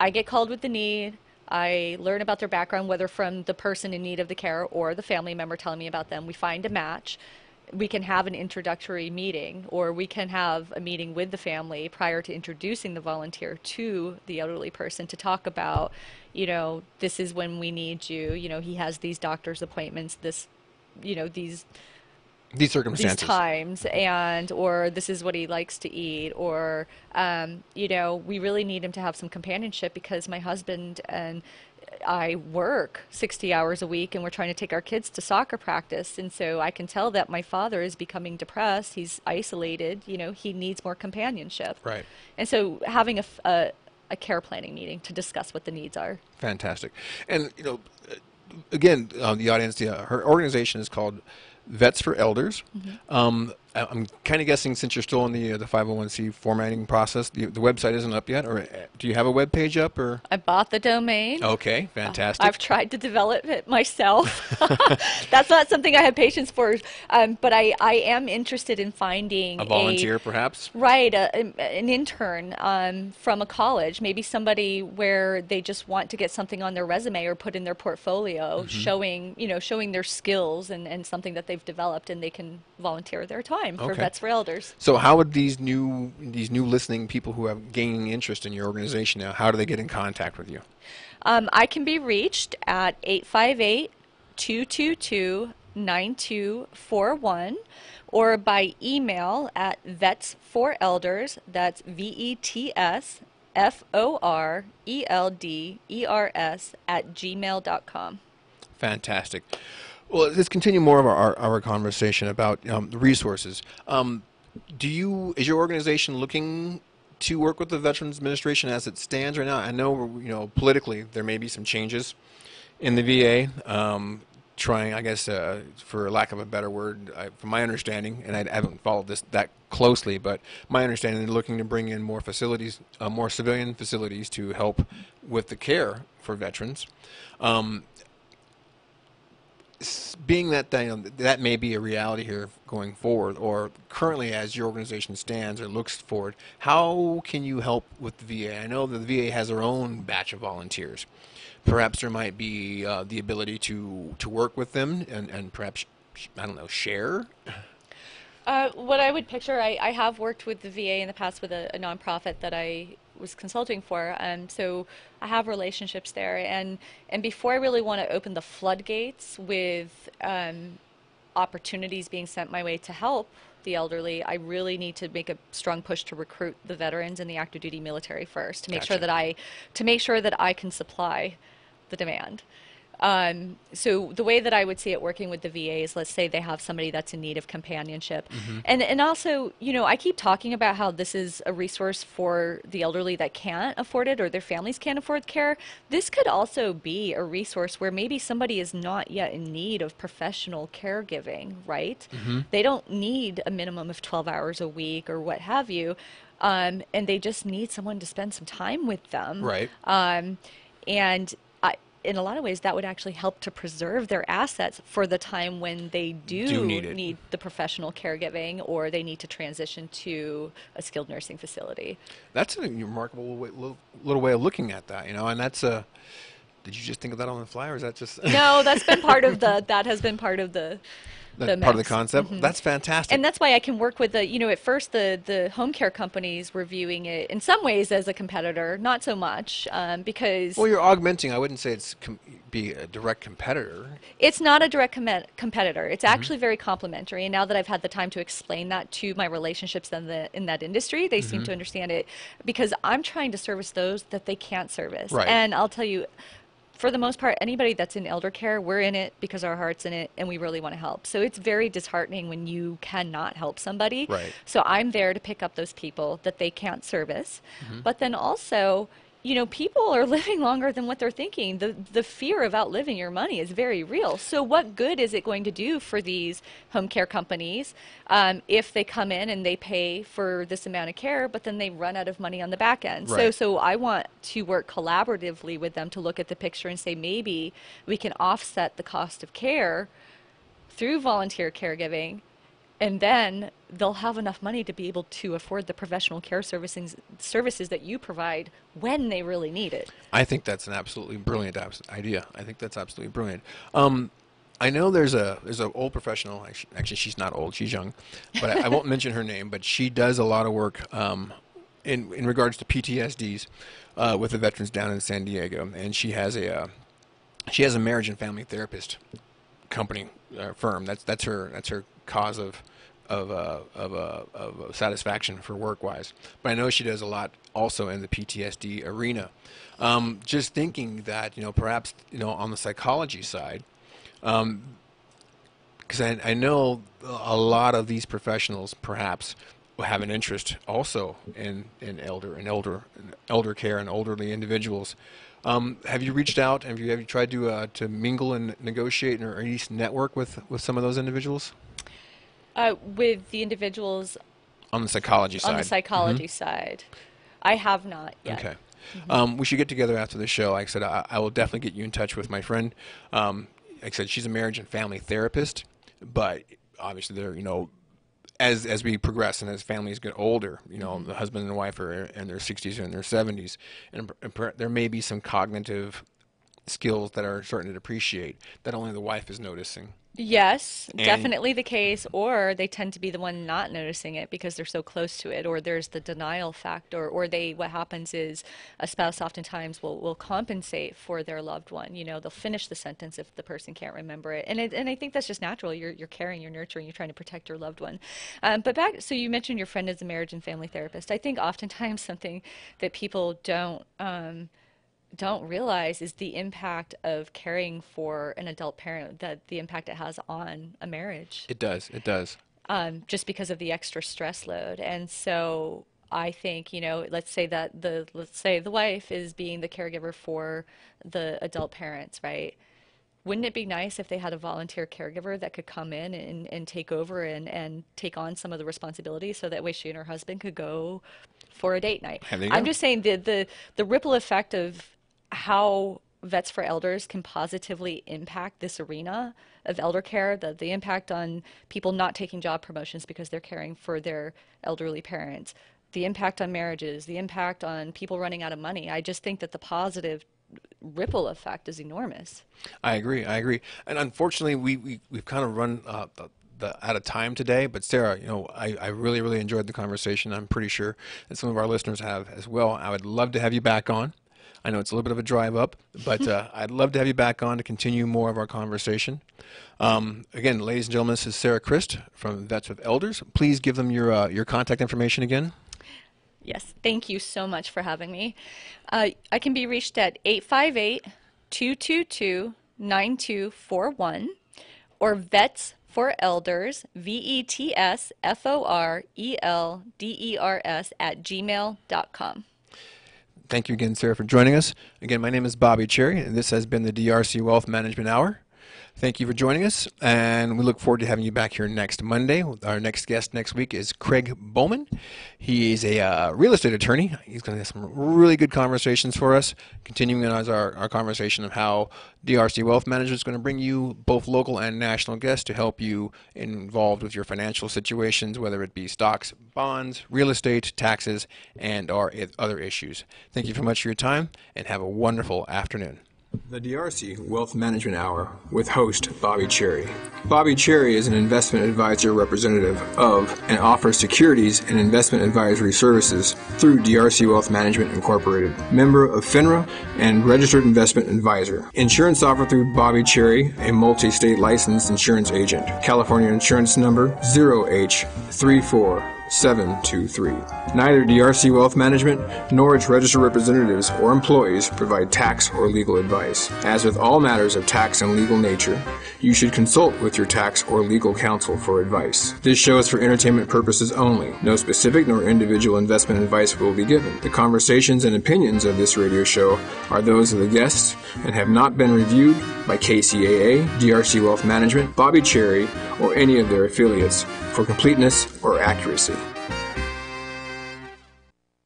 I get called with the need. I learn about their background, whether from the person in need of the care or the family member telling me about them. We find a match. We can have an introductory meeting, or we can have a meeting with the family prior to introducing the volunteer to the elderly person to talk about, this is when we need you. He has these doctor's appointments, These circumstances. These times, or this is what he likes to eat, or we really need him to have some companionship because my husband and I work 60 hours a week and we're trying to take our kids to soccer practice, and so I can tell that my father is becoming depressed. He's isolated. He needs more companionship. Right. And so having a care planning meeting to discuss what the needs are. Fantastic. And again, the audience, her organization is called Vets for Elders. I'm kind of guessing, since you're still in the 501c formatting process, the website isn't up yet, or do you have a web page up? Or I bought the domain. Okay, fantastic. I've tried to develop it myself. That's not something I have patience for, but I am interested in finding a volunteer, perhaps? Right, an intern from a college, maybe somebody where they just want to get something on their resume or put in their portfolio, showing their skills and something that they've developed, and they can volunteer their time for Vets for Elders. So how would these new listening people who have gaining interest in your organization now, how do they get in contact with you? I can be reached at 858-222-9241 or by email at vetsforelders, that's VETSFORELDERS @gmail.com. Fantastic. Well, let's continue more of our conversation about the resources. Is your organization looking to work with the Veterans Administration as it stands right now? I know, politically there may be some changes in the VA, trying, I guess, for lack of a better word, from my understanding, and I haven't followed this that closely, but my understanding, they're looking to bring in more facilities, more civilian facilities to help with the care for veterans. Being that that may be a reality here going forward, or currently as your organization stands or looks forward, how can you help with the VA? I know that the VA has their own batch of volunteers. Perhaps there might be the ability to work with them and perhaps, I don't know, share? What I would picture, I have worked with the VA in the past with a nonprofit that I was consulting for, so I have relationships there, and before I really want to open the floodgates with opportunities being sent my way to help the elderly, I really need to make a strong push to recruit the veterans and the active duty military first to make sure that I can supply the demand. So the way that I would see it working with the VA is, let's say they have somebody that's in need of companionship. And also, I keep talking about how this is a resource for the elderly that can't afford it or their families can't afford care. This could also be a resource where maybe somebody is not yet in need of professional caregiving, right? They don't need a minimum of 12 hours a week or what have you, and they just need someone to spend some time with them. Right. And in a lot of ways, that would actually help to preserve their assets for the time when they do need the professional caregiving, or they need to transition to a skilled nursing facility. That's a remarkable little way of looking at that, and that's a... Did you just think of that on the fly, or is that just... No, that's been part of that has been part of the That's part of the concept. Mm-hmm. That's fantastic. And that's why I can work with at first the home care companies were viewing it in some ways as a competitor, not so much because. Well, you're augmenting. I wouldn't say it's be a direct competitor. It's not a direct competitor. It's actually very complementary. And now that I've had the time to explain that to my relationships in that industry, they seem to understand it because I'm trying to service those that they can't service. Right. And I'll tell you, for the most part, anybody that's in elder care, we're in it because our heart's in it and we really want to help. So it's very disheartening when you cannot help somebody. Right. So I'm there to pick up those people that they can't service. But then also, people are living longer than what they're thinking. The fear of outliving your money is very real. So what good is it going to do for these home care companies if they come in and they pay for this amount of care, but then they run out of money on the back end? Right. So I want to work collaboratively with them to look at the picture and say maybe we can offset the cost of care through volunteer caregiving, and then they'll have enough money to be able to afford the professional care services that you provide when they really need it. I think that's an absolutely brilliant idea. I think that's absolutely brilliant. I know there's an old professional. Actually, she's not old. She's young, but I won't mention her name. But she does a lot of work in regards to PTSDs with the veterans down in San Diego, and she has a marriage and family therapist company firm. That's her cause of satisfaction for work-wise. But I know she does a lot also in the PTSD arena. Just thinking that, perhaps, on the psychology side, because I know a lot of these professionals perhaps will have an interest also in elder care and elderly individuals. Have you reached out? Have you tried to mingle and negotiate or at least network with some of those individuals? With the individuals on the psychology side. On the psychology side, I have not yet. Okay. We should get together after the show. Like I said, I will definitely get you in touch with my friend. Like I said, she's a marriage and family therapist, but obviously they're, as we progress and as families get older, the husband and wife are in their 60s and their 70s, and there may be some cognitive skills that are starting to depreciate that only the wife is noticing. Yes, definitely the case, or they tend to be the one not noticing it because they're so close to it, or there's the denial factor, or what happens is a spouse oftentimes will compensate for their loved one. They'll finish the sentence if the person can't remember it. And I think that's just natural. You're caring, you're nurturing, you're trying to protect your loved one. So you mentioned your friend is a marriage and family therapist. I think oftentimes something that people don't realize is the impact of caring for an adult parent, that the impact it has on a marriage. It does. Just because of the extra stress load. And so I think, let's say the wife is being the caregiver for the adult parents, right? Wouldn't it be nice if they had a volunteer caregiver that could come in and take over and take on some of the responsibilities, so that way she and her husband could go for a date night? I'm just saying the ripple effect of how Vets for Elders can positively impact this arena of elder care, the impact on people not taking job promotions because they're caring for their elderly parents, the impact on marriages, the impact on people running out of money. I just think that the positive ripple effect is enormous. I agree. And unfortunately, we've kind of run out of time today. But Sarah, I really, really enjoyed the conversation. I'm pretty sure that some of our listeners have as well. I would love to have you back on. I know it's a little bit of a drive up, but I'd love to have you back on to continue more of our conversation. Again, ladies and gentlemen, this is Sarah Christ from Vets with Elders. Please give them your contact information again. Yes, thank you so much for having me. I can be reached at 858-222-9241 or Vets for Elders, VETSFORELDERS @gmail.com. Thank you again, Sarah, for joining us. Again, my name is Bobby Cherry, and this has been the DRC Wealth Management Hour. Thank you for joining us, and we look forward to having you back here next Monday. Our next guest next week is Craig Bowman. He is a real estate attorney. He's going to have some really good conversations for us, continuing on as our conversation of how DRC Wealth Management is going to bring you both local and national guests to help you involved with your financial situations, whether it be stocks, bonds, real estate, taxes, and or other issues. Thank you very much for your time, and have a wonderful afternoon. The DRC Wealth Management Hour with host Bobby Cherry. Bobby Cherry is an investment advisor representative of and offers securities and investment advisory services through DRC Wealth Management Incorporated, member of FINRA and registered investment advisor. Insurance offered through Bobby Cherry, a multi-state licensed insurance agent. California insurance number 0H34723. Neither DRC Wealth Management nor its registered representatives or employees provide tax or legal advice. As with all matters of tax and legal nature, you should consult with your tax or legal counsel for advice. This show is for entertainment purposes only. No specific nor individual investment advice will be given. The conversations and opinions of this radio show are those of the guests and have not been reviewed by KCAA, DRC Wealth Management, Bobby Cherry, or any of their affiliates for completeness or accuracy.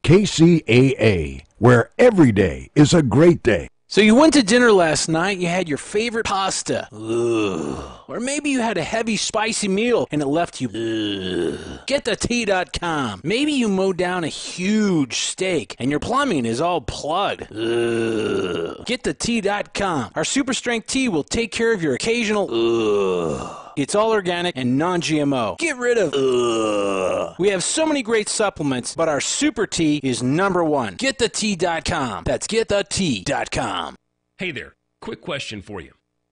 KCAA, where every day is a great day. So you went to dinner last night, you had your favorite pasta. Ugh. Or maybe you had a heavy, spicy meal and it left you. Ugh. GetTheT.com. Maybe you mowed down a huge steak and your plumbing is all plugged. Ugh. GetTheT.com. Our super strength tea will take care of your occasional. Ugh. It's all organic and non-GMO. Get rid of ugh. We have so many great supplements, but our super tea is number one. GetTheT.com. That's GetTheT.com. Hey there, quick question for you.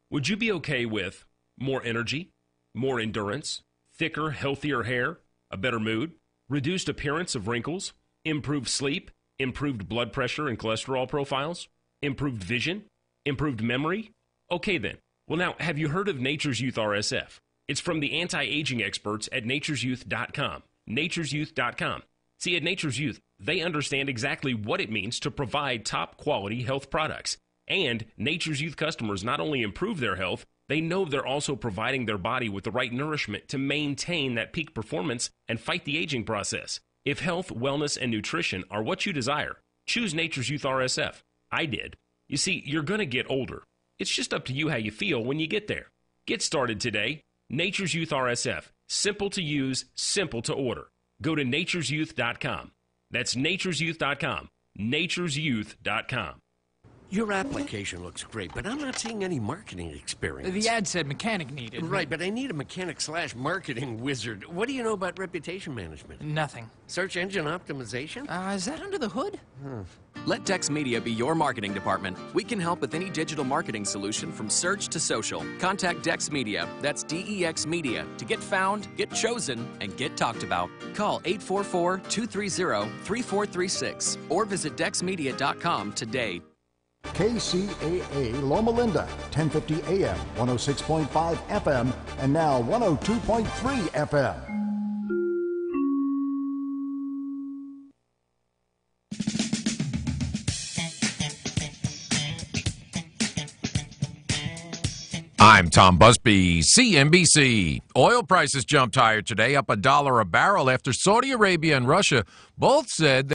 Would you be okay with more energy, more endurance, thicker, healthier hair, a better mood, reduced appearance of wrinkles, improved sleep, improved blood pressure and cholesterol profiles, improved vision, improved memory? Okay then. Well, now, have you heard of Nature's Youth RSF? It's from the anti-aging experts at nature'syouth.com. Nature'syouth.com. See, at Nature's Youth, they understand exactly what it means to provide top-quality health products. And Nature's Youth customers not only improve their health, they know they're also providing their body with the right nourishment to maintain that peak performance and fight the aging process. If health, wellness, and nutrition are what you desire, choose Nature's Youth RSF. I did. You see, you're going to get older. It's just up to you how you feel when you get there. Get started today. Nature's Youth RSF. Simple to use, simple to order. Go to nature'syouth.com. That's nature'syouth.com. nature'syouth.com. Your application looks great, but I'm not seeing any marketing experience. The ad said mechanic needed. Right, but I need a mechanic/marketing wizard. What do you know about reputation management? Nothing. Search engine optimization? Is that under the hood? Let Dex Media be your marketing department. We can help with any digital marketing solution from search to social. Contact Dex Media, that's DEX Media, to get found, get chosen, and get talked about. Call 844-230-3436 or visit dexmedia.com today. KCAA Loma Linda, 1050 AM, 106.5 FM, and now 102.3 FM. I'm Tom Busby, CNBC. Oil prices jumped higher today, up $1 a barrel after Saudi Arabia and Russia both said